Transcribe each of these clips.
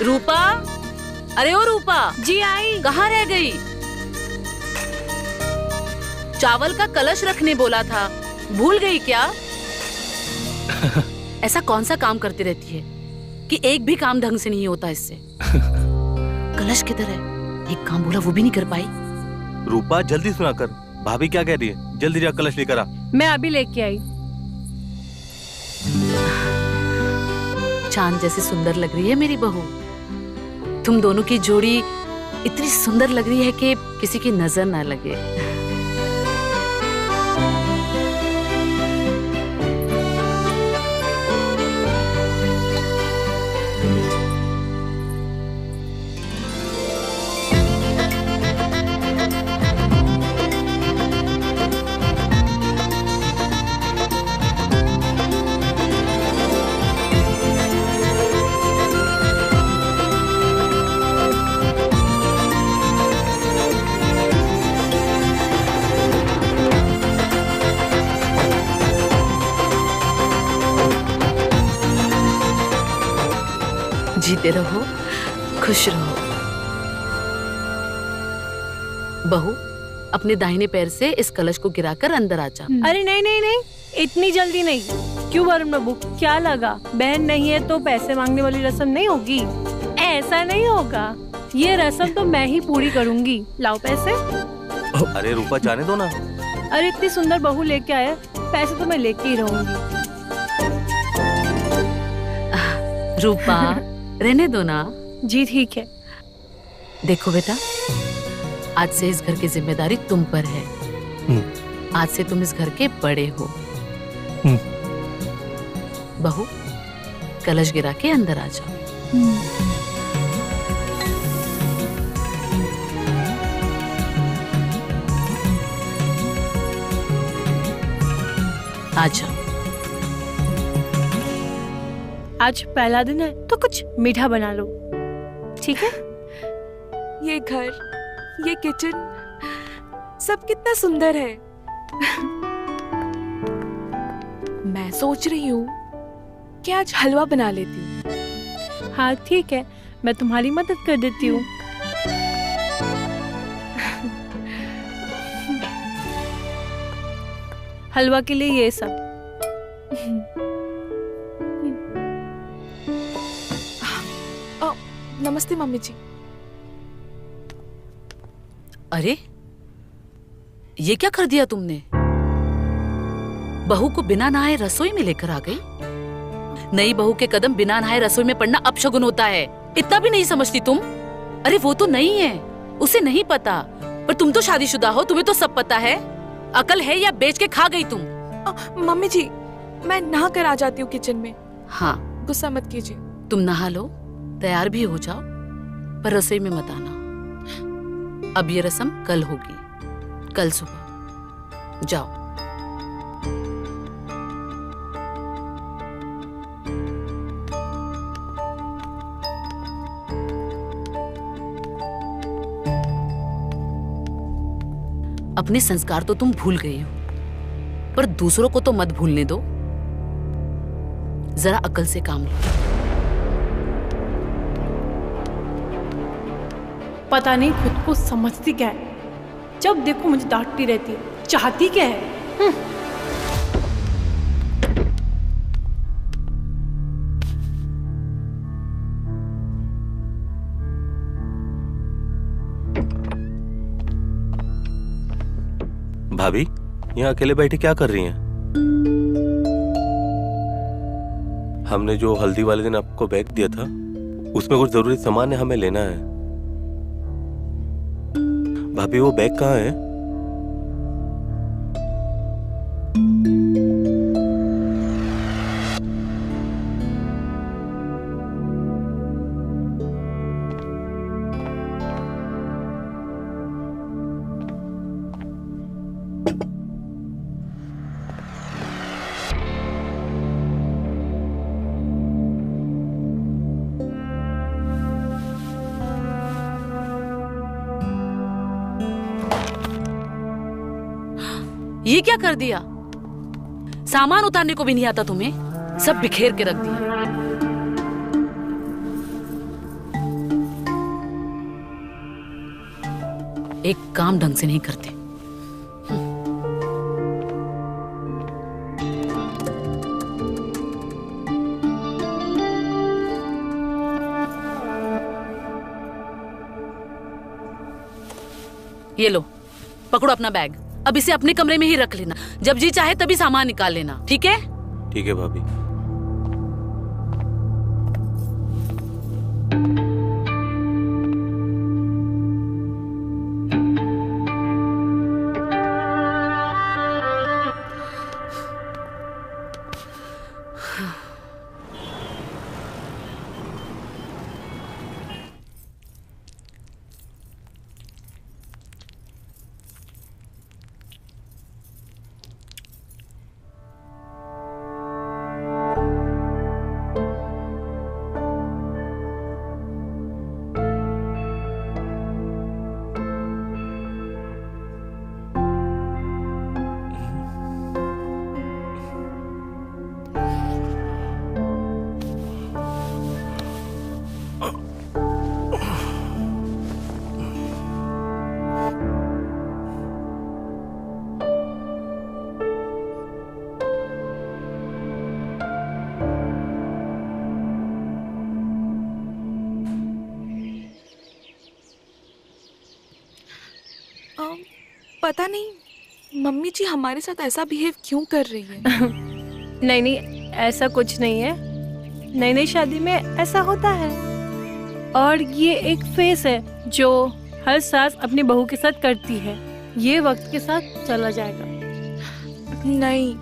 रूपा, अरे ओ रूपा। जी आई। कहाँ रह गई? चावल का कलश रखने बोला था, भूल गई क्या? ऐसा कौन सा काम करती रहती है कि एक भी काम ढंग से नहीं होता इससे। कलश किधर है? एक काम बोला वो भी नहीं कर पाई। रूपा जल्दी सुना कर, भाभी क्या कह रही है? जल्दी जा कलश लेकर आ। मैं अभी लेके आई। चांद जैसी सुंदर लग रही है मेरी बहू। तुम दोनों की जोड़ी इतनी सुंदर लग रही है कि किसी की नजर ना लगे। जीते रहो, खुश रहो। बहू, अपने दाहिने पैर से इस कलश को गिराकर अंदर आ जा। अरे नहीं नहीं नहीं, इतनी जल्दी नहीं। क्यों वरुण बाबू, क्या लगा बहन नहीं है तो पैसे मांगने वाली रस्म नहीं होगी? ऐसा नहीं होगा, ये रस्म तो मैं ही पूरी करूंगी। लाओ पैसे। अरे रूपा जाने दो ना। अरे इतनी सुंदर बहू लेके आया, पैसे तो मैं लेके ही रहूंगी। रूपा रहने दो ना। जी ठीक है। देखो बेटा, आज से इस घर की जिम्मेदारी तुम पर है। आज से तुम इस घर के बड़े हो। बहू, कलश गिरा के अंदर आ जाओ। आ जाओ। आज पहला दिन है तो कुछ मीठा बना लो, ठीक है? ये घर, ये किचन, सब कितना सुंदर है। मैं सोच रही हूँ कि आज हलवा बना लेती हूँ। हाँ ठीक है, मैं तुम्हारी मदद कर देती हूँ। हलवा के लिए ये सब। नमस्ते मम्मी जी। अरे ये क्या कर दिया तुमने? बहू को बिना नहाए रसोई में लेकर आ गई। नई बहू के कदम बिना नहाए रसोई में पड़ना अपशगुन होता है। इतना भी नहीं समझती तुम? अरे वो तो नहीं है, उसे नहीं पता, पर तुम तो शादीशुदा हो, तुम्हें तो सब पता है। अकल है या बेच के खा गई तुम? मम्मी जी, मैं नहा कर आ जाती हूँ किचन में। हाँ, गुस्सा मत कीजिए। तुम नहा लो, तैयार भी हो जाओ, पर रसोई में मत आना। अब ये रस्म कल होगी, कल सुबह। जाओ। अपने संस्कार तो तुम भूल गई हो, पर दूसरों को तो मत भूलने दो। जरा अकल से काम लो। पता नहीं खुद को समझती क्या है, जब देखो मुझे डांटती रहती है। चाहती क्या है? भाभी, यहाँ अकेले बैठे क्या कर रही हैं? हमने जो हल्दी वाले दिन आपको बैग दिया था, उसमें कुछ जरूरी सामान है, हमें लेना है। भाभी वो बैग कहाँ है? ये क्या कर दिया? सामान उतारने को भी नहीं आता तुम्हें? सब बिखेर के रख दिया। एक काम ढंग से नहीं करते। ये लो, पकड़ो अपना बैग। अब इसे अपने कमरे में ही रख लेना, जब जी चाहे तभी सामान निकाल लेना, ठीक है? ठीक है भाभी। पता नहीं मम्मी जी हमारे साथ ऐसा बिहेव क्यों कर रही है। नहीं नहीं, ऐसा कुछ नहीं है। नई नई शादी में ऐसा होता है, और ये एक फेस है जो हर सास अपनी बहू के साथ करती है। ये वक्त के साथ चला जाएगा। नहीं,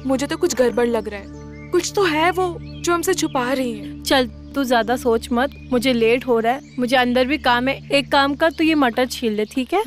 मुझे तो कुछ गड़बड़ लग रहा है। कुछ तो है वो जो हमसे छुपा रही है। चल तू ज्यादा सोच मत, मुझे लेट हो रहा है, मुझे अंदर भी काम है। एक काम कर, तू ये मटर छील ले, ठीक है?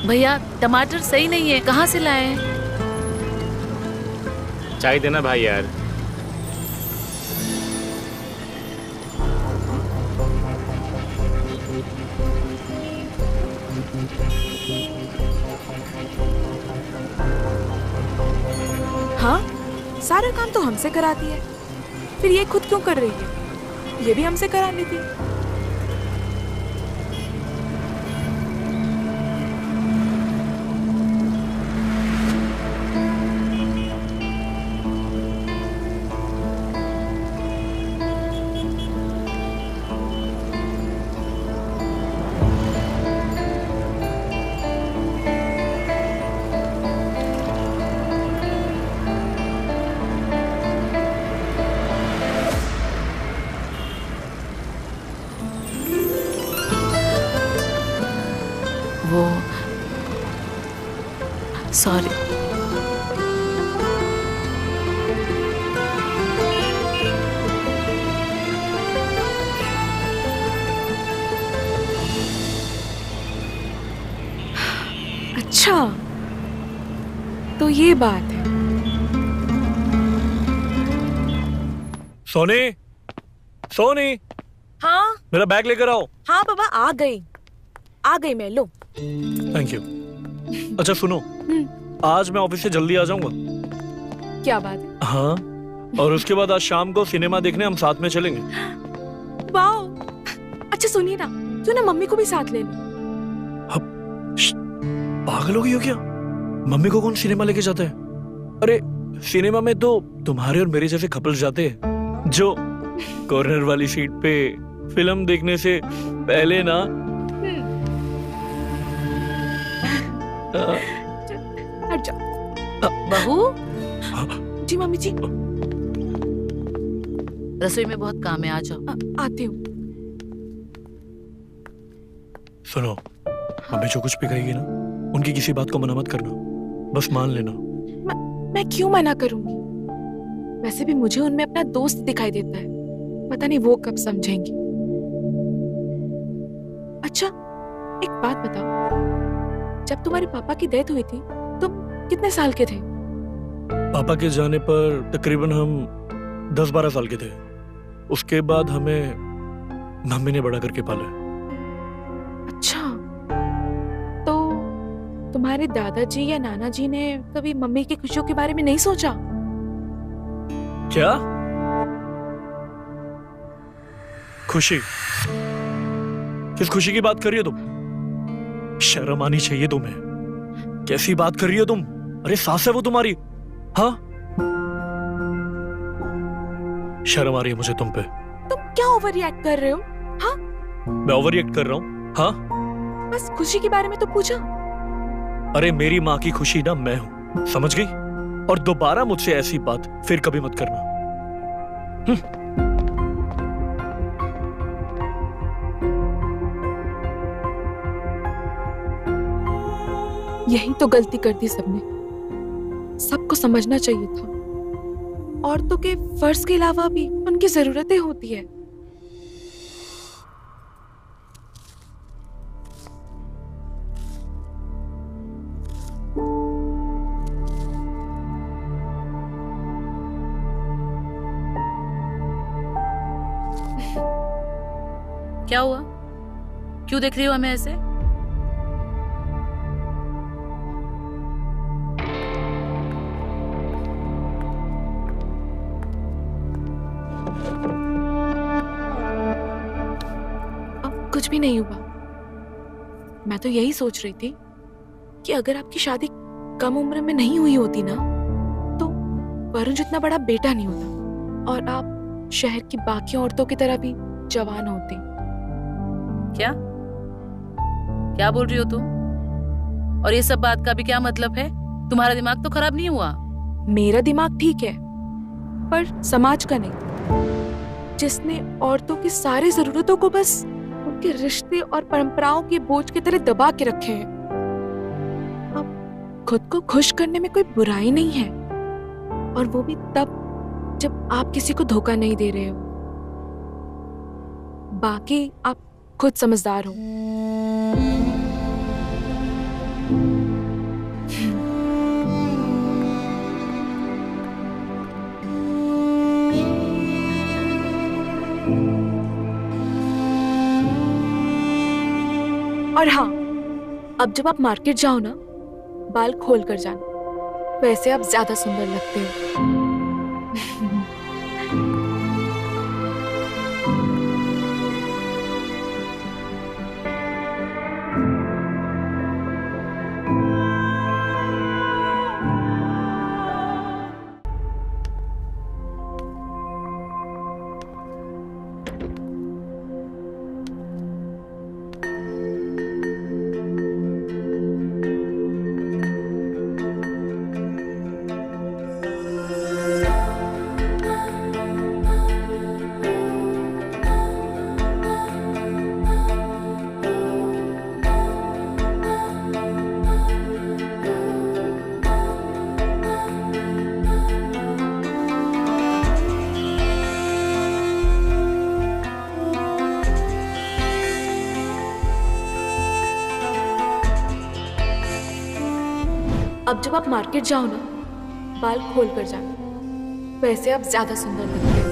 भैया टमाटर सही नहीं है, कहाँ से लाए? चाय देना भाई यार। हाँ, सारा काम तो हमसे कराती है, फिर ये खुद क्यों कर रही है? ये भी हमसे करा लेती। वो सॉरी। अच्छा, तो ये बात है। सोनी, सोनी, हाँ मेरा बैग लेकर आओ। हाँ बाबा, आ गई मैं। लो। Thank you. अच्छा सुनो, आज मैं ऑफिस से जल्दी आ जाऊंगा। क्या बात है? हाँ, और उसके बाद आज शाम को सिनेमा देखने हम साथ में चलेंगे। वाओ। अच्छा सुनिए ना, क्यों ना मम्मी को भी साथ ले लो। पागल हो गई हो क्या? मम्मी को कौन सिनेमा लेके जाता है? अरे सिनेमा में तो तुम्हारे और मेरे जैसे कपल्स जाते हैं, जो कॉर्नर वाली सीट पे फिल्म देखने से पहले ना हट जाओ। बहू, जी मम्मी जी। रसोई में बहुत काम है, आ जाओ। आती हूँ। सुनो, मम्मी जो कुछ भी कहेगी ना, उनकी किसी बात को मना मत करना, बस मान लेना। मैं क्यों मना करूंगी? वैसे भी मुझे उनमें अपना दोस्त दिखाई देता है, पता नहीं वो कब समझेंगी। अच्छा एक बात बताओ, जब तुम्हारे पापा की डेथ हुई थी तुम कितने साल के थे? पापा के जाने पर तकरीबन हम 10-12 साल के थे। उसके बाद हमें मम्मी ने बड़ा करके पाला। अच्छा, तो तुम्हारे दादाजी या नाना जी ने कभी मम्मी की खुशियों के बारे में नहीं सोचा? क्या खुशी? किस खुशी की बात कर रही हो तुम? शर्म आनी चाहिए तुम्हें। कैसी बात कर रही हो तुम? अरे सास है वो तुम्हारी। हाँ, शर्म आ रही है मुझे तुम पे। तुम क्या ओवर रिएक्ट कर रहे हो? हाँ, मैं ओवर रिएक्ट कर रहा हूँ? हाँ, बस खुशी के बारे में तो पूछा। अरे मेरी माँ की खुशी ना मैं हूं, समझ गई? और दोबारा मुझसे ऐसी बात फिर कभी मत करना। यही तो गलती कर दी सबने। सबको समझना चाहिए था, औरतों के फर्ज के अलावा भी उनकी जरूरतें होती है। क्या हुआ? क्यों देख रही हो हमें ऐसे? कुछ भी नहीं हुआ। मैं तो यही सोच रही थी कि अगर आपकी शादी कम उम्र में नहीं हुई होती ना, तो वरुण जितना बड़ा बेटा नहीं होता और आप शहर की बाकी औरतों की तरह भी जवान होती। क्या क्या बोल रही हो तुम? और ये सब बात का भी क्या मतलब है? तुम्हारा दिमाग तो खराब नहीं हुआ? मेरा दिमाग ठीक है, पर समाज का नहीं, जिसने औरतों की सारी जरूरतों को बस उनके रिश्ते और परंपराओं के बोझ की तरह दबा के रखे हैं। अब खुद को खुश करने में कोई बुराई नहीं है, और वो भी तब जब आप किसी को धोखा नहीं दे रहे हो। बाकी आप खुद समझदार हो। और हाँ, अब जब आप मार्केट जाओ ना, बाल खोल कर जाना, वैसे आप ज्यादा सुंदर लगते हो। अब जब आप मार्केट जाओ ना, बाल खोल कर जाना, वैसे आप ज्यादा सुंदर लगते हैं।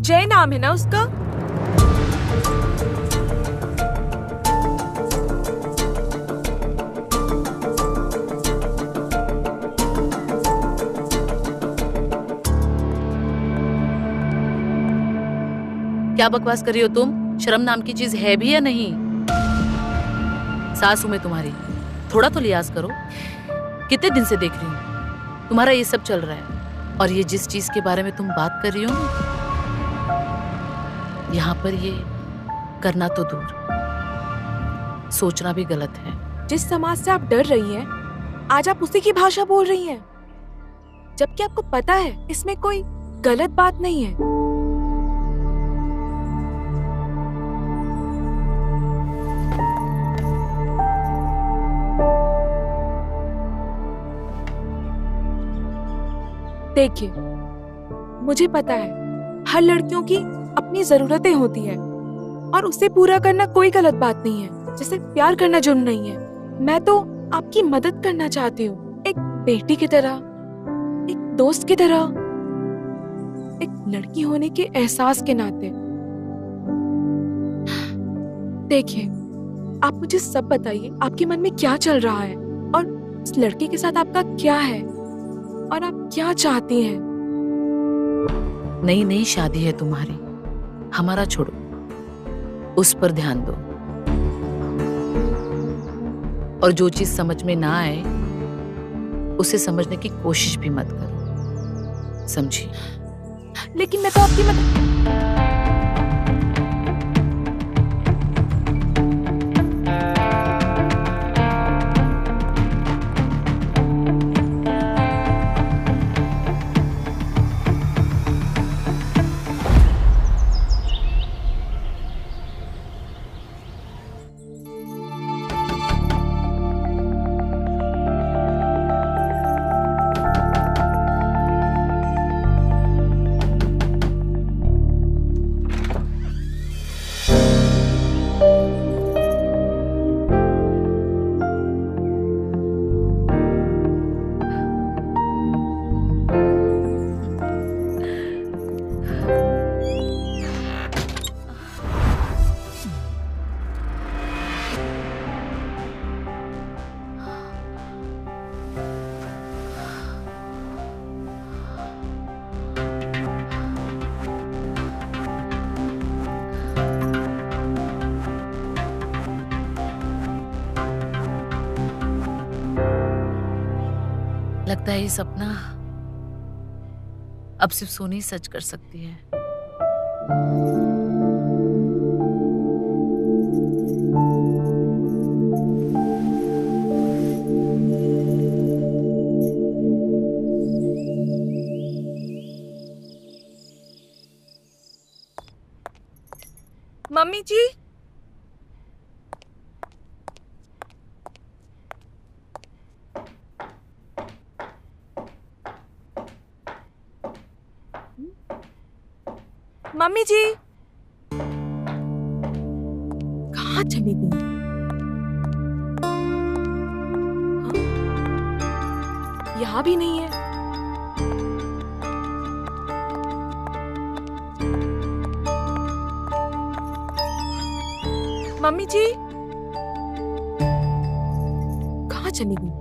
जय नाम है ना उसका? क्या बकवास कर रही हो तुम? शर्म नाम की चीज है भी या नहीं? सास हूं मैं तुम्हारी, थोड़ा तो लिहाज करो। कितने दिन से देख रही हूँ तुम्हारा ये सब चल रहा है, और ये जिस चीज के बारे में तुम बात कर रही हो ना, यहाँ पर ये करना तो दूर, सोचना भी गलत है। जिस समाज से आप डर रही हैं, आज आप उसी की भाषा बोल रही हैं, जबकि आपको पता है इसमें कोई गलत बात नहीं है। देखिए, मुझे पता है हर लड़कियों की अपनी जरूरतें होती है, और उसे पूरा करना कोई गलत बात नहीं है, जैसे प्यार करना जुर्म नहीं है। मैं तो आपकी मदद करना चाहती हूँ, एक बेटी की तरह, एक दोस्त की तरह, एक लड़की होने के एहसास के नाते। देखिए, आप मुझे सब बताइए, आपके मन में क्या चल रहा है, और इस लड़के के साथ आपका क्या है, और आप क्या चाहती हैं? नई नई शादी है तुम्हारी, हमारा छोड़ो, उस पर ध्यान दो। और जो चीज समझ में ना आए उसे समझने की कोशिश भी मत करो, समझी? लेकिन मैं तो आपकी मदद। लगता है ये सपना अब सिर्फ सोनी सच कर सकती है। मम्मी जी, मम्मी जी, कहाँ चली गई? हाँ? यहाँ भी नहीं है। मम्मी जी, कहाँ चली गई?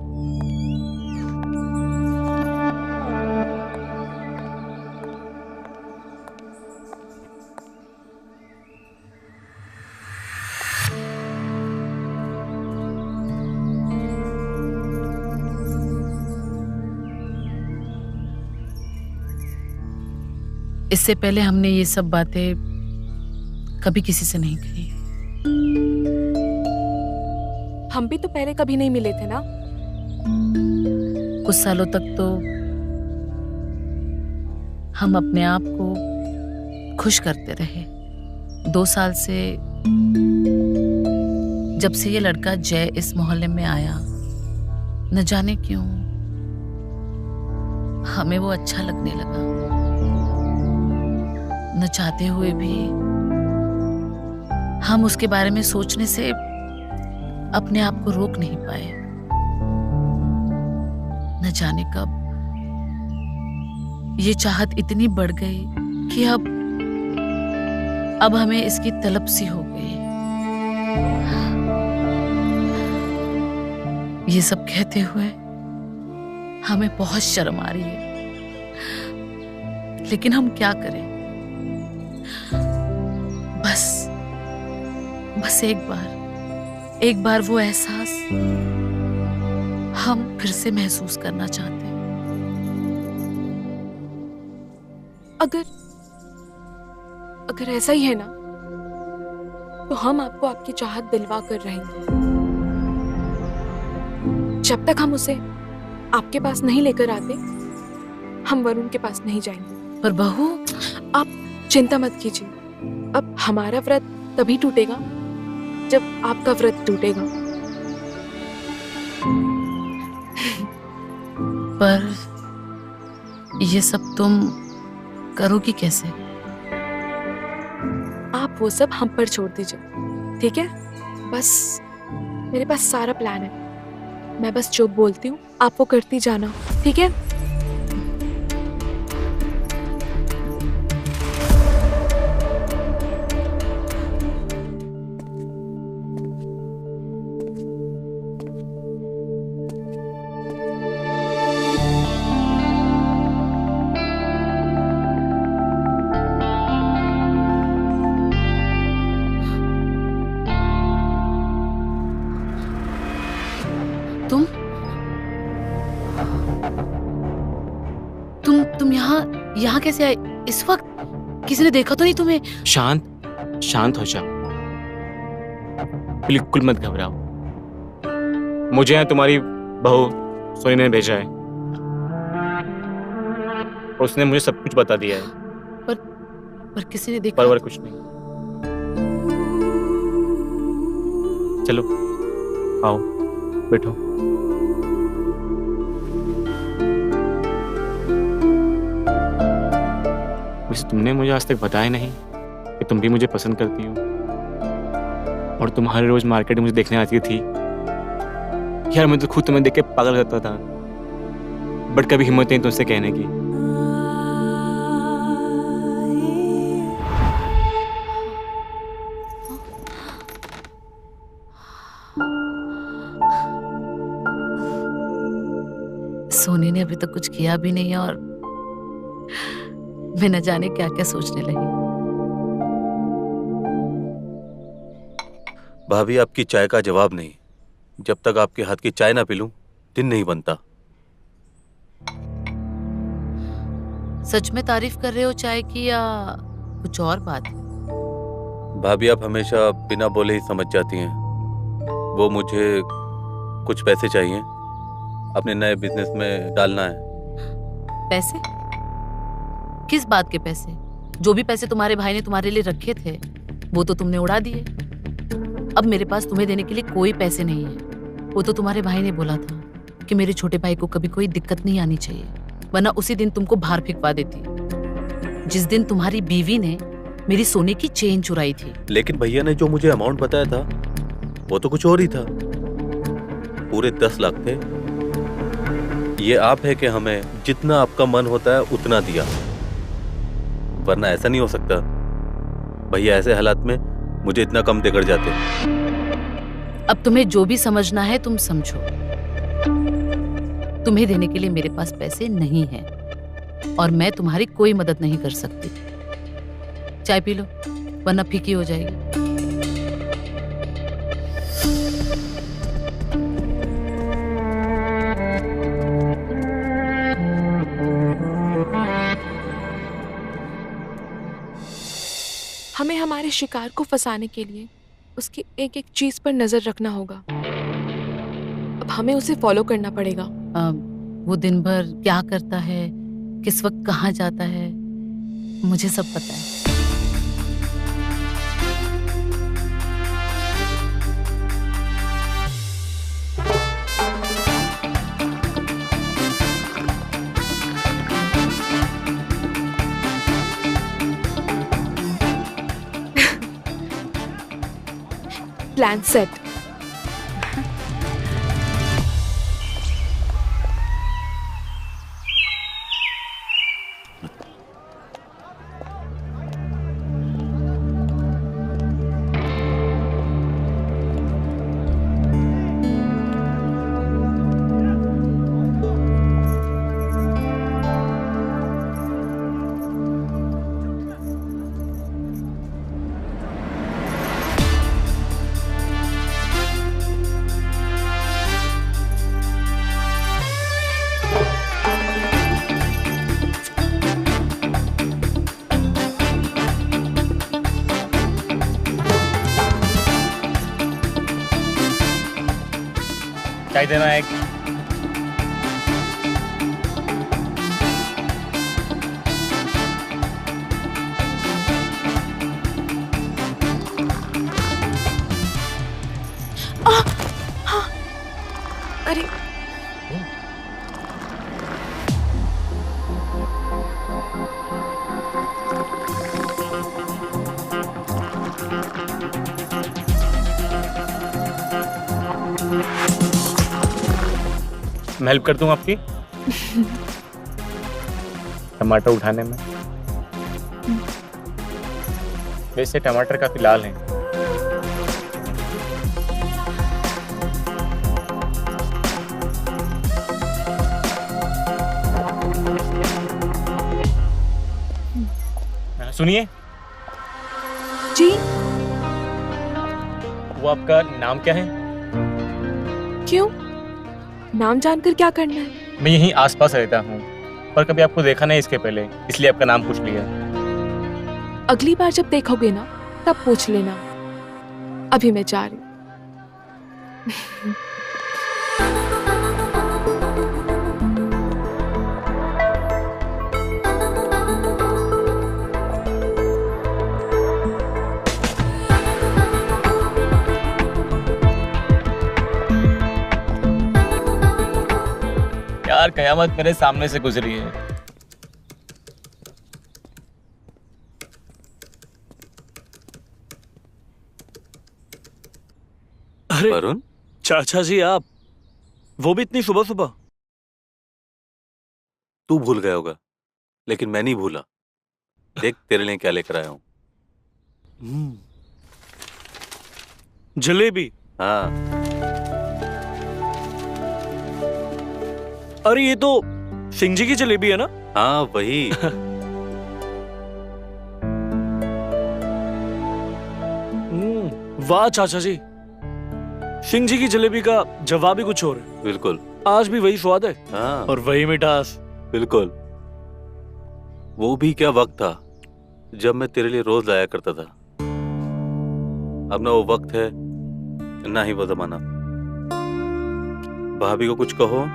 इससे पहले हमने ये सब बातें कभी किसी से नहीं कही। हम भी तो पहले कभी नहीं मिले थे ना। कुछ सालों तक तो हम अपने आप को खुश करते रहे। 2 साल से, जब से ये लड़का जय इस मोहल्ले में आया, न जाने क्यों हमें वो अच्छा लगने लगा। न चाहते हुए भी हम उसके बारे में सोचने से अपने आप को रोक नहीं पाए। न जाने कब ये चाहत इतनी बढ़ गई कि अब हमें इसकी तलब सी हो गई। ये सब कहते हुए हमें बहुत शर्म आ रही है, लेकिन हम क्या करें। बस एक बार वो एहसास हम फिर से महसूस करना चाहते हैं। अगर ऐसा ही है ना, तो हम आपको आपकी चाहत दिलवा कर रहेंगे। जब तक हम उसे आपके पास नहीं लेकर आते, हम वरुण के पास नहीं जाएंगे। पर बहू, आप चिंता मत कीजिए। अब हमारा व्रत तभी टूटेगा जब आपका व्रत टूटेगा। पर ये सब तुम करोगी कैसे? आप वो सब हम पर छोड़ दीजिए, ठीक है? बस मेरे पास सारा प्लान है। मैं बस जो बोलती हूँ आप वो करती जाना, ठीक है? तुम यहाँ कैसे आए इस वक्त? किसी ने देखा तो नहीं तुम्हें? शांत हो जाओ, बिल्कुल मत घबराओ। मुझे यहाँ तुम्हारी बहू सोनी ने भेजा है और उसने मुझे सब कुछ बता दिया है। पर किसी ने देखा? पर कुछ नहीं। चलो आओ बैठो। वैसे तुमने मुझे आज तक बताया नहीं कि तुम भी मुझे पसंद करती हो, और तुम हर रोज मार्केट में मुझे देखने आती थी। यार मैं तो खुद तुम्हें देख के पागल हो जाता था, बट कभी हिम्मत नहीं तुमसे कहने की। सोनी ने अभी तक कुछ किया भी नहीं है और मैं न जाने क्या क्या सोचने लगी। भाभी, आपकी चाय का जवाब नहीं। जब तक आपके हाथ की चाय ना पी लूं, दिन नहीं बनता। सच में तारीफ कर रहे हो चाय की या कुछ और बात? भाभी, आप हमेशा बिना बोले ही समझ जाती हैं। वो मुझे कुछ पैसे चाहिए, अपने नए बिजनेस में डालना है। पैसे? किस बात के पैसे? जो भी पैसे तुम्हारे भाई ने तुम्हारे लिए रखे थे वो तो तुमने उड़ा दिए। अब मेरे पास तुम्हें देने के लिए कोई पैसे नहीं है। वो तो तुम्हारे भाई ने बोला था कि मेरे छोटे भाई को कभी कोई दिक्कत नहीं आनी चाहिए, वरना उसी दिन तुमको बाहर फेंकवा देती, जिस दिन तुम्हारी बीवी ने मेरी सोने की चेन चुराई थी। लेकिन भैया ने जो मुझे अमाउंट बताया था वो तो कुछ और ही था। पूरे 10 लाख थे। ये आप है कि हमें जितना आपका मन होता है उतना दिया, वरना ऐसा नहीं हो सकता। भैया ऐसे हालात में मुझे इतना कम देकर जाते। अब तुम्हें जो भी समझना है तुम समझो। तुम्हें देने के लिए मेरे पास पैसे नहीं हैं और मैं तुम्हारी कोई मदद नहीं कर सकती। चाय पी लो वरना फीकी हो जाएगी। हमें हमारे शिकार को फंसाने के लिए उसकी एक एक चीज पर नजर रखना होगा। अब हमें उसे फॉलो करना पड़ेगा। वो दिन भर क्या करता है, किस वक्त कहाँ जाता है, मुझे सब पता है। Plan set. चाय देना एक। अरे मैं हेल्प कर दूं आपकी टमाटर उठाने में। वैसे टमाटर काफी लाल हैं। सुनिए जी, वो आपका नाम क्या है? क्यों? नाम जानकर क्या करना है? मैं यहीं आसपास रहता हूँ पर कभी आपको देखा नहीं इसके पहले, इसलिए आपका नाम पूछ लिया। अगली बार जब देखोगे ना तब पूछ लेना। अभी मैं जा रही हूँ। यार कयामत मेरे सामने से गुजरी है। अरे वरुण, चाचा जी, आप वो भी इतनी सुबह सुबह? तू भूल गया होगा लेकिन मैं नहीं भूला। देख तेरे लिए क्या लेकर आया हूँ। जलेबी? हाँ, अरे ये तो सिंह जी की जलेबी है ना? हाँ वही। वाह चाचा जी, सिंह जी की जलेबी का जवाब ही कुछ और है। बिल्कुल। आज भी वही स्वाद है हाँ और वही मिठास। बिल्कुल। वो भी क्या वक्त था जब मैं तेरे लिए रोज लाया करता था। अब ना वो वक्त है ना ही वो जमाना। भाभी को कुछ कहो,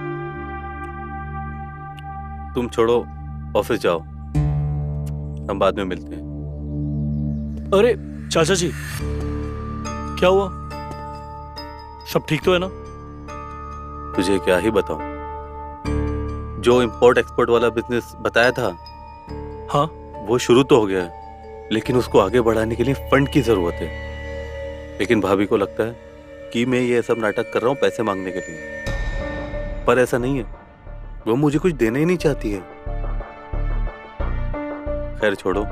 तुम छोड़ो, ऑफिस जाओ, हम बाद में मिलते हैं। अरे चाचा जी, क्या हुआ? सब ठीक तो है ना? तुझे क्या ही बताऊं, जो इंपोर्ट एक्सपोर्ट वाला बिजनेस बताया था, हाँ वो शुरू तो हो गया है लेकिन उसको आगे बढ़ाने के लिए फंड की जरूरत है। लेकिन भाभी को लगता है कि मैं ये सब नाटक कर रहा हूं पैसे मांगने के लिए, पर ऐसा नहीं है। वो मुझे कुछ देना ही नहीं चाहती है। खैर छोड़ो,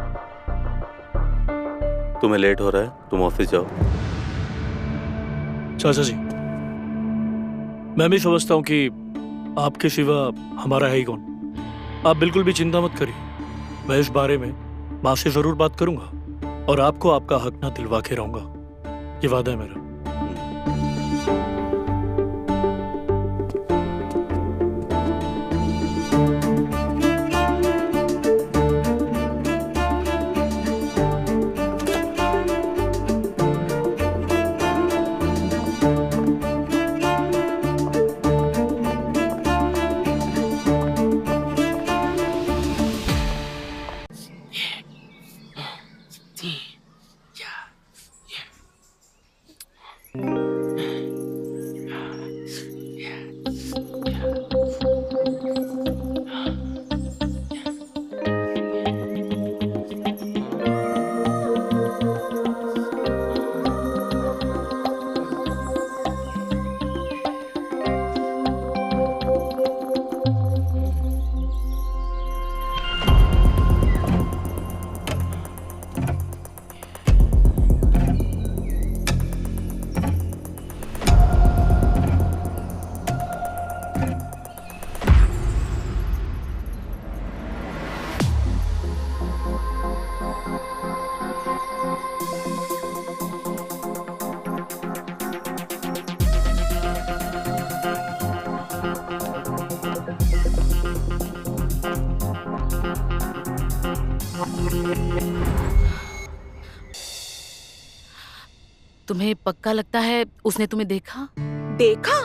तुम्हें लेट हो रहा है, तुम ऑफिस जाओ। चाचा जी, मैं भी समझता हूँ कि आपके सिवा हमारा है ही कौन। आप बिल्कुल भी चिंता मत करिए, मैं इस बारे में माँ से जरूर बात करूंगा और आपको आपका हक ना दिलवा के रहूंगा, ये वादा है मेरा। तुम्हें पक्का लगता है उसने तुम्हें देखा? देखा?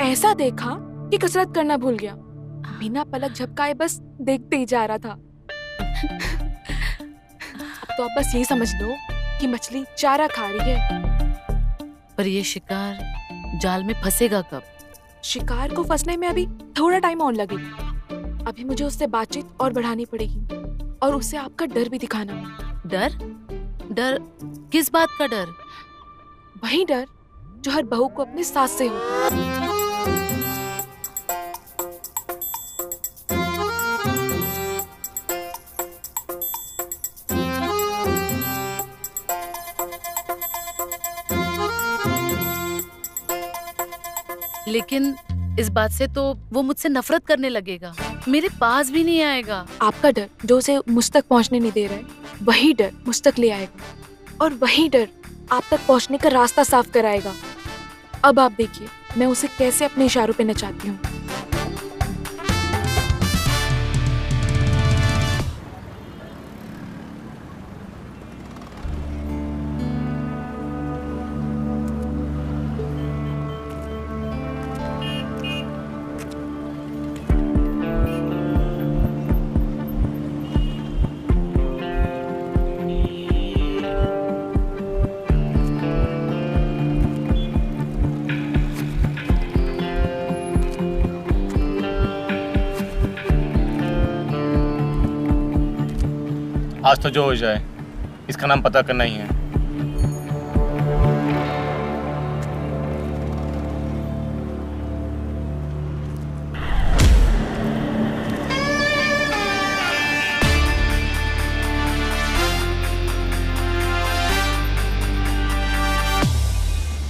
ऐसा देखा कि कसरत करना भूल गया। बिना पलक झपकाए बस देखते ही जा रहा था। अब तो आप बस यही समझ लो कि मछली चारा खा रही है। पर ये शिकार जाल में फंसेगा कब? शिकार को फंसने में अभी थोड़ा टाइम और लगेगा। अभी मुझे उससे बातचीत और बढ़ानी पड़ेगी और उससे आपका डर भी दिखाना। डर? डर किस बात का डर? वही डर जो हर बहू को अपने सास से होता है। लेकिन इस बात से तो वो मुझसे नफरत करने लगेगा, मेरे पास भी नहीं आएगा। आपका डर जो उसे मुझ तक पहुंचने नहीं दे रहा है, वही डर मुझ तक ले आएगा और वही डर आप तक पहुंचने का रास्ता साफ कराएगा। अब आप देखिए मैं उसे कैसे अपने इशारों पे नचाती हूँ। आज तो जो हो जाए, इसका नाम पता करना ही है।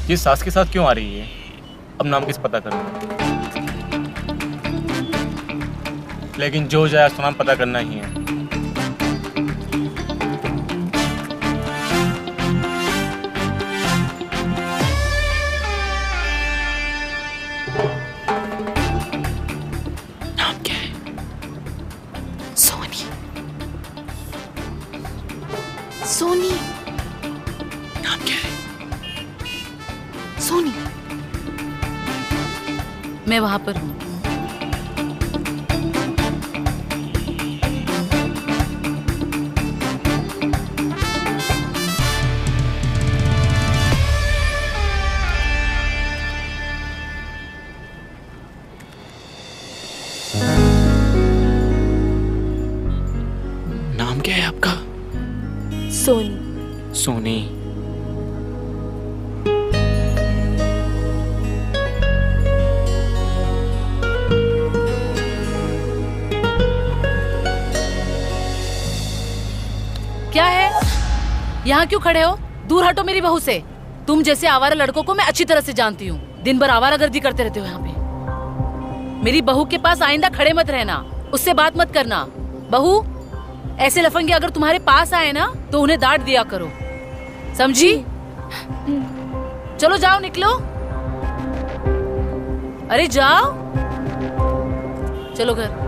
ये सास के साथ क्यों आ रही है? अब नाम किस पता करूं? लेकिन जो हो जाए, आज तो नाम पता करना ही है। सोनी। नाम क्या है? सोनी। मैं वहां पर हूँ। नाम क्या है आपका? सोनी। सोनी। क्या है? यहाँ क्यों खड़े हो? दूर हटो मेरी बहू से। तुम जैसे आवारा लड़कों को मैं अच्छी तरह से जानती हूँ। दिन भर आवारागर्दी करते रहते हो यहाँ पे। मेरी बहू के पास आइंदा खड़े मत रहना, उससे बात मत करना। बहू, ऐसे लफंगे अगर तुम्हारे पास आए ना तो उन्हें डांट दिया करो, समझी? चलो जाओ, निकलो। अरे जाओ, चलो घर।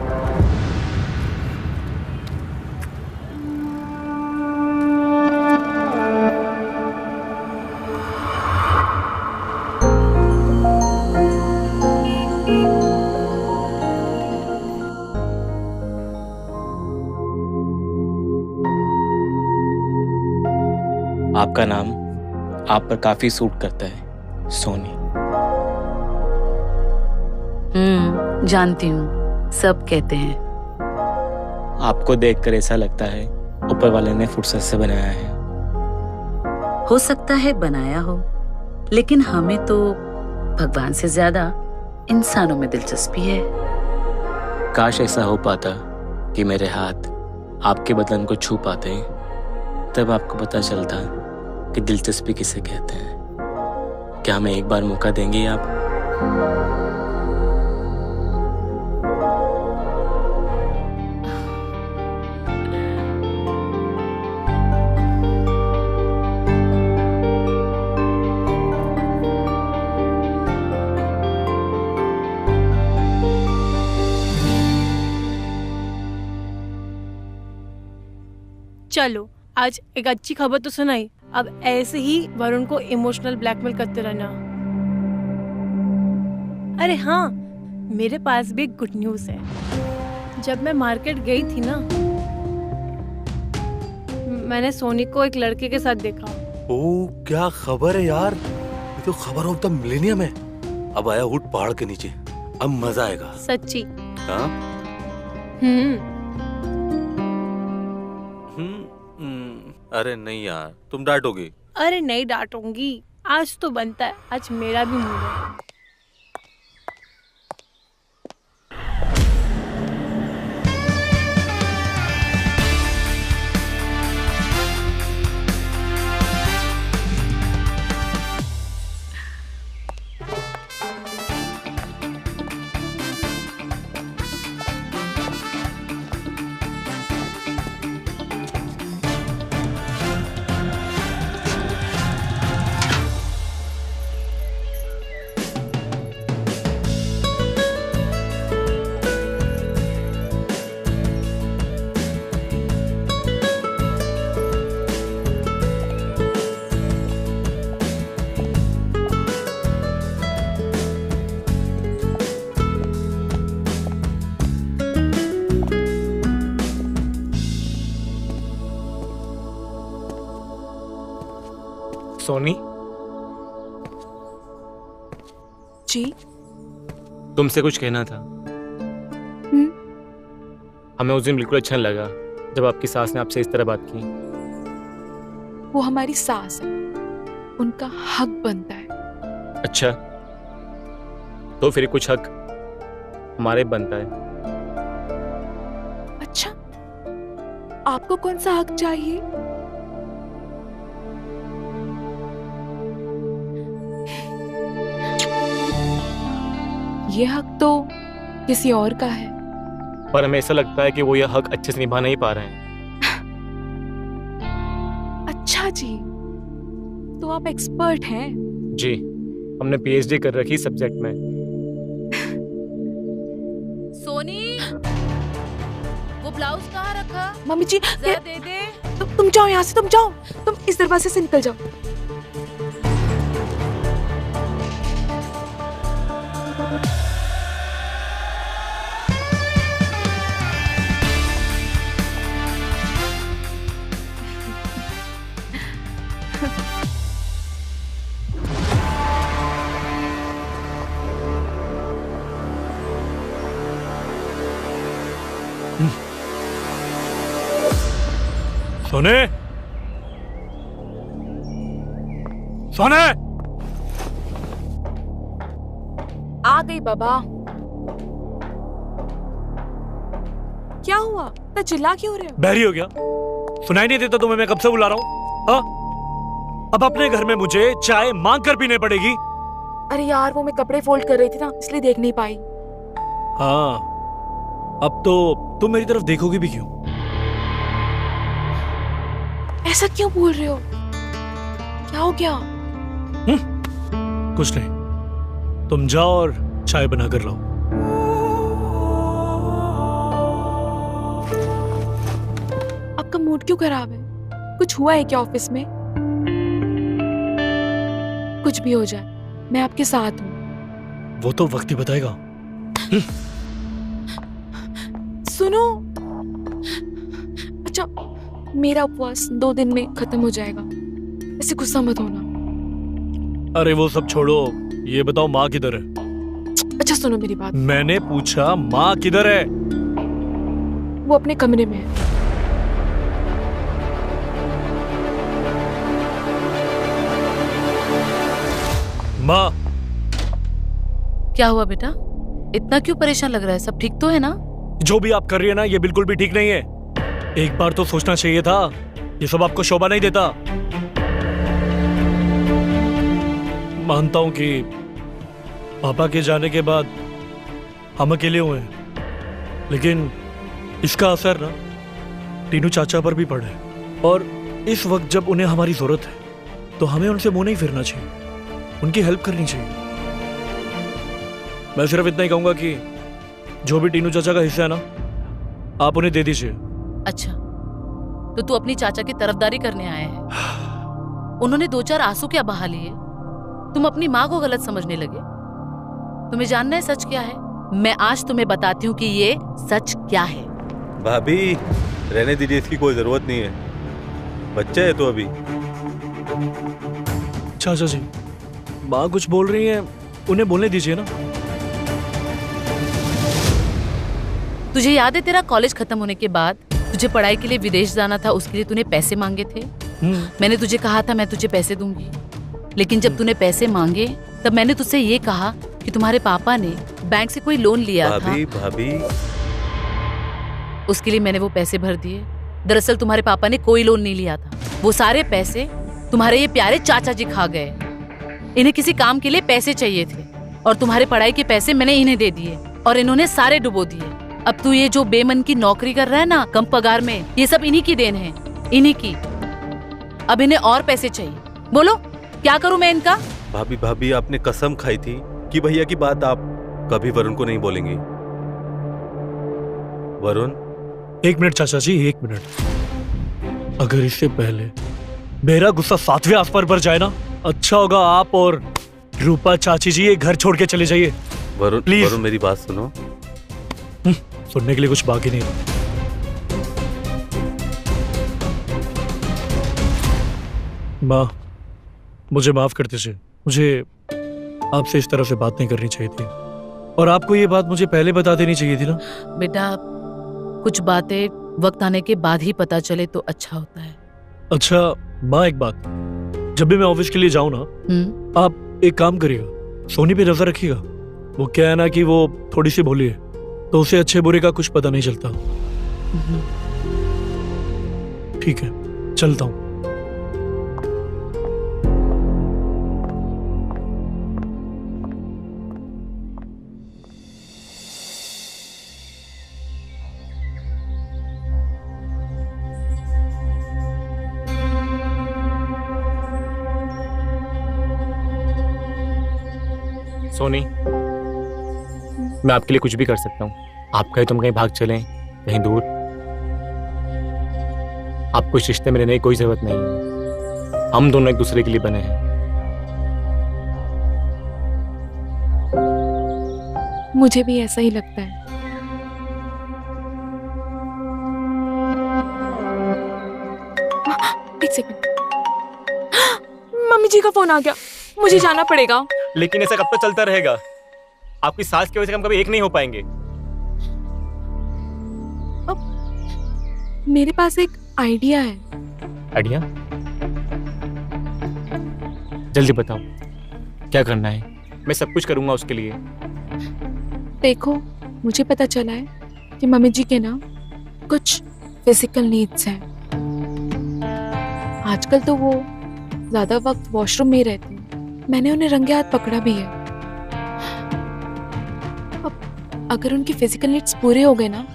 आपका नाम आप पर काफी सूट करता है। सोनी। जानती हूँ, सब कहते हैं। आपको देखकर ऐसा लगता है ऊपर वाले ने फुर्सत से बनाया है। हो सकता है बनाया हो, लेकिन हमें तो भगवान से ज्यादा इंसानों में दिलचस्पी है। काश ऐसा हो पाता कि मेरे हाथ आपके बदन को छू पाते, तब आपको पता चलता कि दिलचस्पी किसे कहते हैं। क्या हमें एक बार मौका देंगे आप? चलो आज एक अच्छी खबर तो सुनाई, अब ऐसे ही वरुण को इमोशनल ब्लैकमेल करते रहना। अरे हाँ, मेरे पास भी एक गुड न्यूज है। जब मैं मार्केट गई थी ना, मैंने सोनी को एक लड़के के साथ देखा। ओ क्या खबर है यार, ये तो खबर ऑफ द मिलेनियम है। अब आया ऊंट पहाड़ के नीचे, अब मजा आएगा। सच्ची? हाँ? अरे नहीं यार, तुम डांटोगी। अरे नहीं डांटूंगी, आज तो बनता है, आज मेरा भी मूड है। सोनी, जी? तुमसे कुछ कहना था। हमें उस दिन बिल्कुल अच्छा नहीं लगा जब आपकी सास ने आपसे इस तरह बात की। वो हमारी सास है, उनका हक बनता है। अच्छा, तो फिर कुछ हक हमारे बनता है। अच्छा, आपको कौन सा हक चाहिए? ये हक तो किसी और का है। पर हमें ऐसा लगता है कि वो यह हक अच्छे से निभा नहीं पा रहे हैं। अच्छा जी, तो आप एक्सपर्ट हैं? जी, हमने पीएचडी कर रखी सब्जेक्ट में। सोनी, वो ब्लाउज कहाँ रखा? मम्मी जी, जरा दे दे। तुम जाओ यहाँ से, तुम जाओ, तुम इस दरवाजे से निकल जाओ। सोने, सोने, आ गई बाबा। क्या हुआ? तो चिल्ला क्यों रहे हो? बहरी हो गया? सुनाई नहीं देता तुम्हें मैं कब से बुला रहा हूँ? हाँ? अब अपने घर में मुझे चाय मांग कर पीने पड़ेगी। अरे यार, वो मैं कपड़े फोल्ड कर रही थी ना, इसलिए देख नहीं पाई। हाँ, अब तो तुम मेरी तरफ देखोगी भी क्यों? ऐसा क्यों बोल रहे हो? क्या हो गया? कुछ नहीं, तुम जाओ और चाय बना कर लाओ। आपका मूड क्यों खराब है? कुछ हुआ है क्या ऑफिस में? कुछ भी हो जाए, मैं आपके साथ हूँ। वो तो वक्त ही बताएगा। सुनो, अच्छा, मेरा उपवास 2 दिन में खत्म हो जाएगा, ऐसे गुस्सा मत होना। अरे वो सब छोड़ो, ये बताओ माँ किधर है? अच्छा सुनो मेरी बात, मैंने पूछा माँ किधर है? वो अपने कमरे में है। माँ, क्या हुआ बेटा? इतना क्यों परेशान लग रहा है? सब ठीक तो है ना? जो भी आप कर रही है ना, ये बिल्कुल भी ठीक नहीं है। एक बार तो सोचना चाहिए था, ये सब आपको शोभा नहीं देता। मानता हूं कि पापा के जाने के बाद हम अकेले हुए हैं, लेकिन इसका असर ना टीनू चाचा पर भी पड़ा है। और इस वक्त जब उन्हें हमारी जरूरत है तो हमें उनसे मुंह नहीं फेरना चाहिए, उनकी हेल्प करनी चाहिए। मैं सिर्फ इतना ही कहूंगा कि जो भी टीनू चाचा का हिस्सा है ना, आप उन्हें दे दीजिए। अच्छा, तो तू अपनी चाचा की तरफदारी करने आया है? उन्होंने 2-4 आंसू क्या बहा लिए? तुम अपनी माँ को गलत समझने लगे। तुम्हें जानना है सच क्या है? मैं आज तुम्हें बताती हूँ कि ये सच क्या है। भाभी रहने दीजिए, इसकी कोई जरूरत नहीं है, बच्चा है तो अभी। चाचा जी, माँ कुछ बोल रही है, उन्हें बोलने दीजिए ना। तुझे याद है तेरा कॉलेज खत्म होने के बाद तुझे पढ़ाई के लिए विदेश जाना था, उसके लिए तूने पैसे मांगे थे। मैंने तुझे कहा था मैं तुझे पैसे दूंगी, लेकिन जब तूने पैसे मांगे तब मैंने तुझसे ये कहा कि तुम्हारे पापा ने बैंक से कोई लोन लिया था। भाभी उसके लिए मैंने वो पैसे भर दिए। दरअसल तुम्हारे पापा ने कोई लोन नहीं लिया था, वो सारे पैसे तुम्हारे ये प्यारे चाचा जी खा गए। इन्हें किसी काम के लिए पैसे चाहिए थे और तुम्हारे पढ़ाई के पैसे मैंने इन्हें दे दिए और इन्होंने सारे डुबो दिए। अब तू ये जो बेमन की नौकरी कर रहा है ना, कम पगार में, ये सब इन्हीं की देन है, इन्हीं की। अब इन्हें और पैसे चाहिए। बोलो क्या करूं मैं इनका? भाभी आपने कसम खाई थी कि भैया की बात आप कभी वरुण को नहीं बोलेंगे। वरुण, 1 मिनट चाचा जी, 1 मिनट। अगर इससे पहले मेरा गुस्सा 7वें आसमान पर जाए ना, अच्छा होगा आप और रूपा चाची जी ये घर छोड़ के चले जाइए। वरुण Please. वरुण मेरी बात सुनो। सुनने के लिए कुछ बाकी नहीं। माँ, मुझे माफ कर दीजिए, मुझे आपसे इस तरह से बात नहीं करनी चाहिए थी, और आपको ये बात मुझे पहले बता देनी चाहिए थी ना। बेटा, कुछ बातें वक्त आने के बाद ही पता चले तो अच्छा होता है। अच्छा माँ, एक बात, जब भी मैं ऑफिस के लिए जाऊँ ना, आप एक काम करिएगा, सोनी पे नजर रखिएगा। वो क्या है ना कि वो थोड़ी सी भोली है, तो उसे अच्छे बुरे का कुछ पता नहीं चलता। ठीक है, चलता हूँ। सोनी, मैं आपके लिए कुछ भी कर सकता हूँ। आप कहे तुम कहीं भाग चलें, कहीं दूर, आपको इस रिश्ते में रहने की कोई जरूरत नहीं है। हम दोनों एक दूसरे के लिए बने हैं। मुझे भी ऐसा ही लगता है। एक सेकंड, मम्मी जी का फोन आ गया, मुझे जाना पड़ेगा। लेकिन ऐसा कब तक चलता रहेगा? आपकी सास की वजह से हम कभी एक नहीं हो पाएंगे। मेरे पास एक आइडिया है। आइडिया? जल्दी बताओ, क्या करना है? मैं सब कुछ करूंगा उसके लिए। देखो, मुझे पता चला है कि मम्मी जी के ना कुछ फिजिकल नीड्स हैं। आजकल तो वो ज्यादा वक्त वॉशरूम में ही रहती हैं। मैंने उन्हें रंगे हाथ पकड़ा भी है। अब अगर उनकी फिजिकल नीड्स पूरे हो गए ना,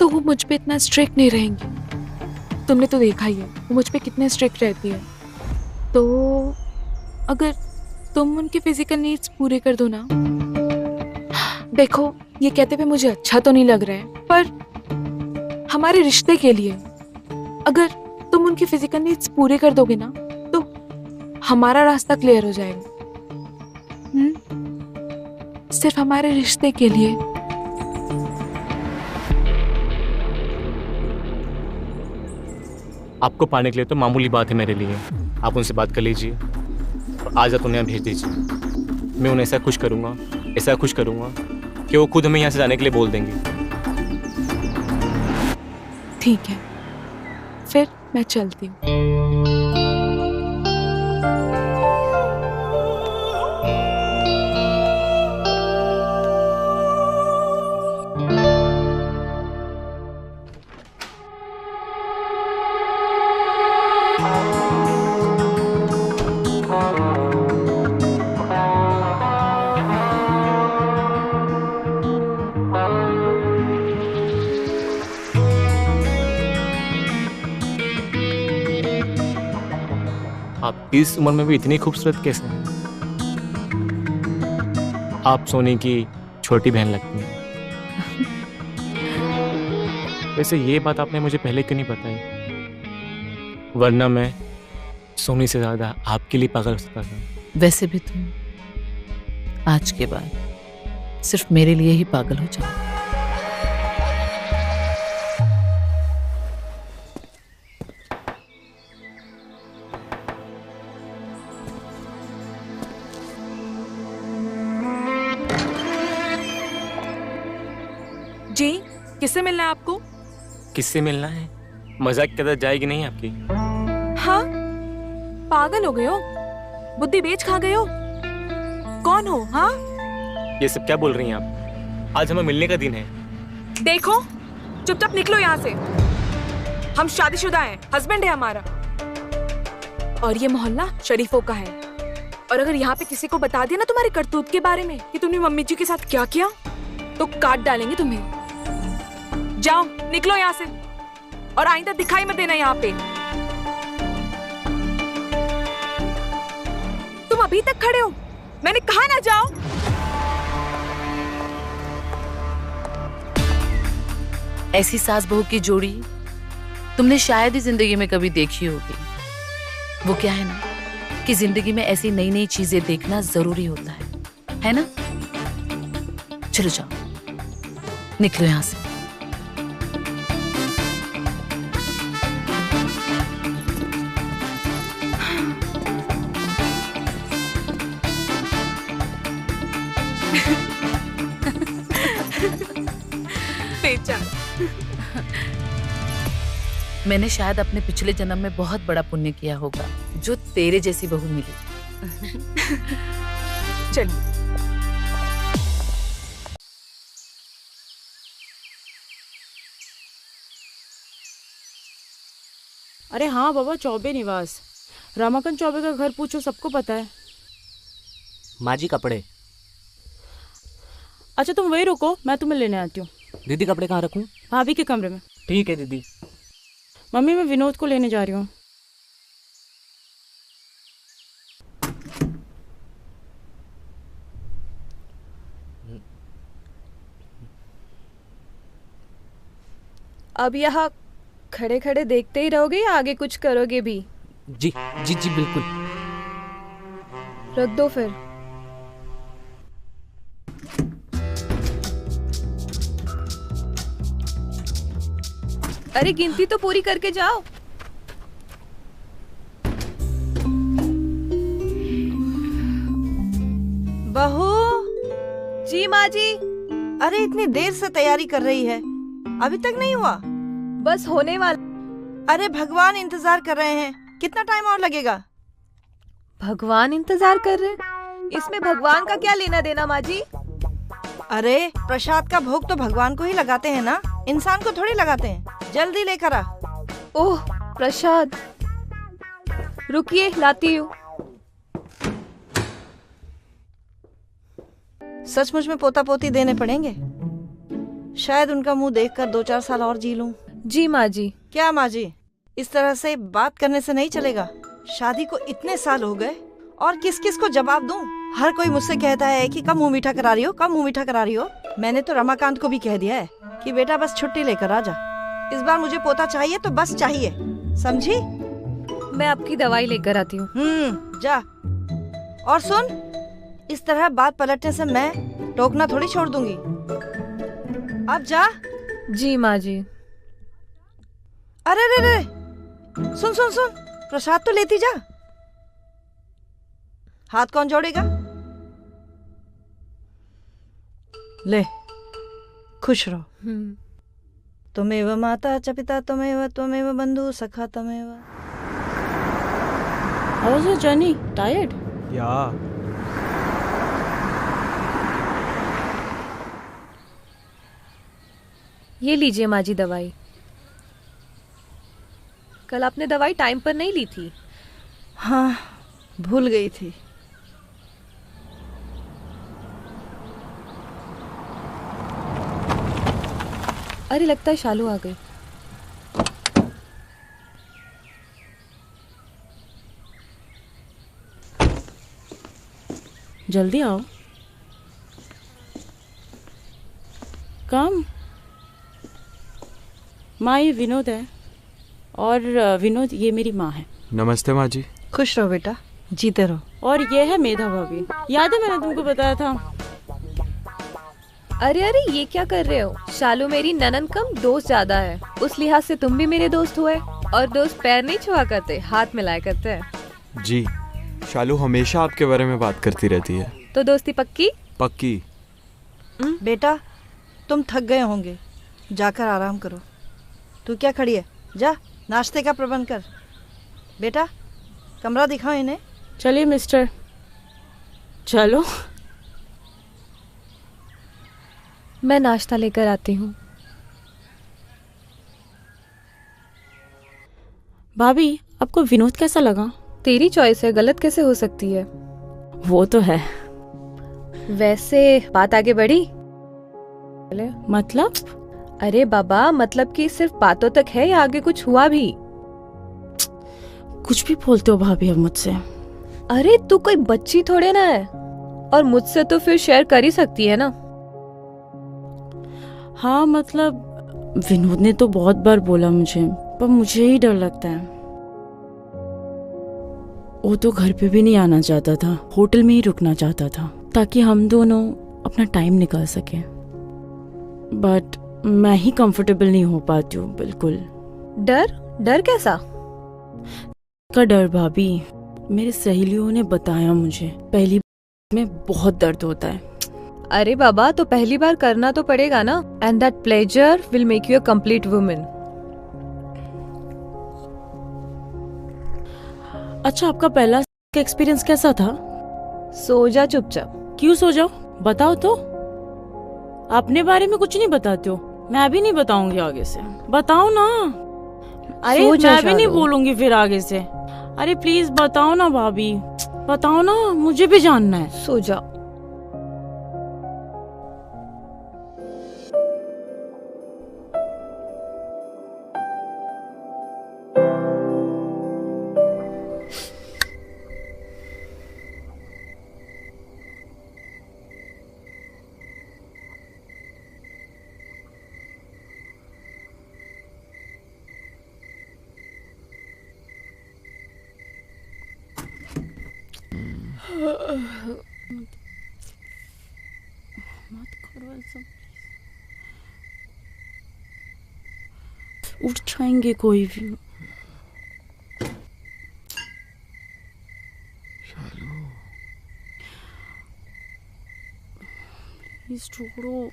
तो वो मुझ पे इतना स्ट्रिक्ट नहीं रहेंगी। तुमने तो देखा ही है वो मुझ पे कितने स्ट्रिक्ट रहती है। तो अगर तुम उनकी फिजिकल नीड्स पूरे कर दो ना, देखो ये कहते हुए मुझे अच्छा तो नहीं लग रहा है, पर हमारे रिश्ते के लिए अगर तुम उनकी फिजिकल नीड्स पूरे कर दोगे ना, तो हमारा रास्ता क्लियर हो जाएगा। सिर्फ हमारे रिश्ते के लिए। आपको पाने के लिए तो मामूली बात है मेरे लिए। आप उनसे बात कर लीजिए। और आज रात उन्हें यहाँ भेज दीजिए। मैं उन्हें ऐसा खुश करूँगा कि वो खुद हमें यहाँ से जाने के लिए बोल देंगे। ठीक है, फिर मैं चलती हूँ। आप इस उम्र में भी इतनी खूबसूरत कैसे हैं? आप सोनी की छोटी बहन लगती हैं। वैसे ये बात आपने मुझे पहले क्यों नहीं बताई? वरना मैं सोनी से ज्यादा आपके लिए पागल हो सकता था। वैसे भी तुम आज के बाद सिर्फ मेरे लिए ही पागल हो जाओ। जी, किससे मिलना है आपको? किससे मिलना है? मजाक की आदत जाएगी नहीं आपकी? हाँ, पागल हो गए हो? बुद्धि बेच खा गए हो? कौन हो? हाँ, ये सब क्या बोल रही हैं आप? आज हमें मिलने का दिन है। देखो, चुपचाप निकलो यहाँ से। हम शादीशुदा हैं, हस्बैंड है हमारा, और ये मोहल्ला शरीफों का है। और अगर यहाँ पे किसी को बता दिया ना तुम्हारे करतूत के बारे में कि तुमने मम्मी जी के साथ क्या किया, तो काट डालेंगे तुम्हें। जाओ, निकलो यहाँ से, और आइंदा दिखाई मत देना यहाँ पे। तुम अभी तक खड़े हो? मैंने कहा ना जाओ। ऐसी सास बहू की जोड़ी तुमने शायद ही जिंदगी में कभी देखी होगी। वो क्या है ना कि जिंदगी में ऐसी नई नई चीजें देखना जरूरी होता है ना? चलो जाओ, निकलो यहां से। मैंने शायद अपने पिछले जन्म में बहुत बड़ा पुण्य किया होगा जो तेरे जैसी बहू मिली। चलिए। अरे हाँ बाबा, चौबे निवास। रमाकांत चौबे का घर पूछो, सबको पता है। माँ जी कपड़े। अच्छा तुम वही रुको, मैं तुम्हें लेने आती हूँ। दीदी कपड़े कहाँ रखूँ? भाभी के कमरे में। ठीक है दीदी। मम्मी मैं विनोद को लेने जा रही हूँ। अब यहाँ खड़े खड़े देखते ही रहोगे या आगे कुछ करोगे भी? जी जी जी बिल्कुल। रख दो फिर। अरे गिनती तो पूरी करके जाओ। बहू। जी माँ जी। अरे इतनी देर से तैयारी कर रही है, अभी तक नहीं हुआ? बस होने वाला। अरे भगवान इंतजार कर रहे हैं, कितना टाइम और लगेगा? भगवान इंतजार कर रहे हैं? इसमें भगवान का क्या लेना देना माँ जी? अरे प्रसाद का भोग तो भगवान को ही लगाते हैं ना, इंसान को थोड़ी लगाते हैं। जल्दी लेकर आ। ओह प्रसाद, रुकिए लाती हूँ। सचमुच में पोता पोती देने पड़ेंगे। शायद उनका मुंह देखकर 2-4 साल और जी लूं। जी माँ जी। क्या माँ जी, इस तरह से बात करने से नहीं चलेगा। शादी को इतने साल हो गए और किस किस को जवाब दूं? हर कोई मुझसे कहता है कि कब मुंह मीठा करा रही हो, कब मुंह मीठा करा रही हो। मैंने तो रमाकांत को भी कह दिया है कि बेटा बस छुट्टी लेकर आ जा। इस बार मुझे पोता चाहिए तो बस चाहिए, समझी? मैं आपकी दवाई लेकर आती हूँ। जा। और सुन, इस तरह बात पलटने से मैं टोकना थोड़ी छोड़ दूंगी। अब जा। जी माँ जी। अरे रे रे, सुन सुन सुन, प्रसाद तो लेती जा। हाथ कौन जोड़ेगा? ले, खुश रहो। त्वमेव माता च पिता त्वमेव बंधु सखा त्वमेव। How was your journey? Tired? Yeah. ये लीजिए माँ जी दवाई। कल आपने दवाई टाइम पर नहीं ली थी। हाँ, भूल गई थी। अरे लगता है शालू आ गई। जल्दी आओ। कम। माँ ये विनोद है और विनोद ये मेरी माँ है। नमस्ते माँ जी। खुश रहो बेटा, जीते रहो। और ये है मेधा भाभी। याद है मैंने तुमको बताया था। अरे अरे ये क्या कर रहे हो? शालू मेरी ननद कम दोस्त ज्यादा है, उस लिहाज से तुम भी मेरे दोस्त हुए। और दोस्त पैर नहीं छुआ करते, हाथ मिलाया करते हैं। जी, शालू हमेशा आपके बारे में बात करती रहती है। तो दोस्ती पक्की? पक्की। बेटा तुम थक गए होंगे, जाकर आराम करो। तू क्या खड़ी है, जा नाश्ते का प्रबंध कर। बेटा कमरा दिखाओ इन्हें। चलिए मिस्टर, चलो। मैं नाश्ता लेकर आती हूँ। भाभी आपको विनोद कैसा लगा? तेरी चॉइस है, गलत कैसे हो सकती है? वो तो है। वैसे बात आगे बढ़ी? मतलब? अरे बाबा, मतलब कि सिर्फ बातों तक है या आगे कुछ हुआ भी? कुछ भी बोलते हो भाभी अब मुझसे। अरे तू कोई बच्ची थोड़े ना है, और मुझसे तो फिर शेयर कर ही सकती है ना। हाँ मतलब विनोद ने तो बहुत बार बोला मुझे, पर मुझे ही डर लगता है। वो तो घर पे भी नहीं आना चाहता था, होटल में ही रुकना चाहता था ताकि हम दोनों अपना टाइम निकाल सके। बट मैं ही कंफर्टेबल नहीं हो पाती हूँ बिल्कुल। डर? डर कैसा? का डर भाभी, मेरी सहेलियों ने बताया मुझे पहली में बहुत दर्द होता है। अरे बाबा, तो पहली बार करना तो पड़ेगा ना। And that pleasure will make you a complete woman. अच्छा, आपका पहला एक्सपीरियंस कैसा था? सो जा चुपचाप। क्यों सो जाओ? बताओ तो। अपने बारे में कुछ नहीं बताते हो, मैं भी नहीं बताऊंगी आगे से। बताओ ना। अरे मैं भी नहीं बोलूंगी फिर आगे से। अरे प्लीज बताओ ना भाभी, बताओ ना, मुझे भी जानना है। सो जाओ। मत करो ऐसा, उठ जाएंगे कोई भी। प्लीज छोड़ो।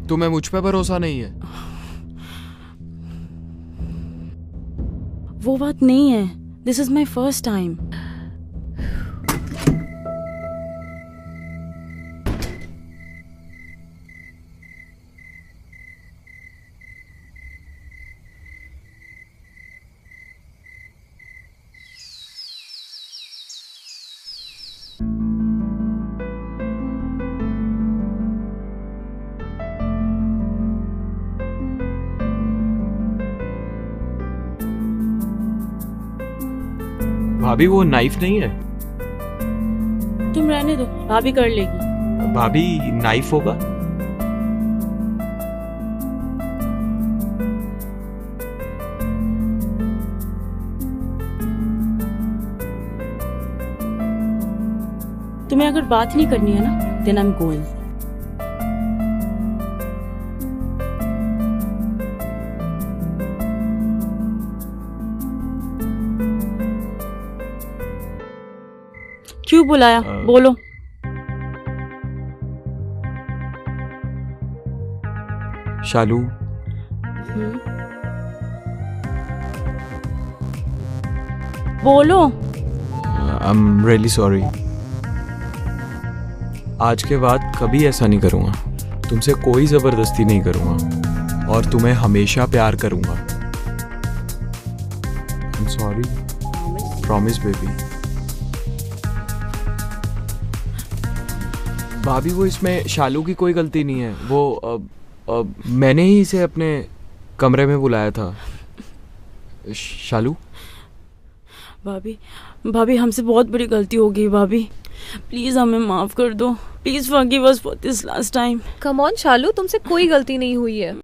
तुम्हें मुझ पे भरोसा नहीं है? वो बात नहीं है, this is my first time. भाभी वो नाइफ नहीं है। तुम रहने दो, भाभी कर लेगी। भाभी नाइफ होगा। तुम्हें अगर बात नहीं करनी है ना, देन आई एम गोइंग। क्यों बुलाया? बोलो। शालू, बोलो। I am really sorry. आज के बाद कभी ऐसा नहीं करूँगा। तुमसे कोई ज़बरदस्ती नहीं करूँगा और तुम्हें हमेशा प्यार करूँगा। I am sorry. Promise baby. भाभी, वो इसमें शालू की कोई गलती नहीं है। वो मैंने ही इसे अपने कमरे में बुलाया था। शालू। भाभी हमसे बहुत बड़ी गलती हो गई भाभी, प्लीज हमें माफ कर दो। Please forgive us for this last time. Come on Shalu, तुमसे कोई गलती नहीं हुई है।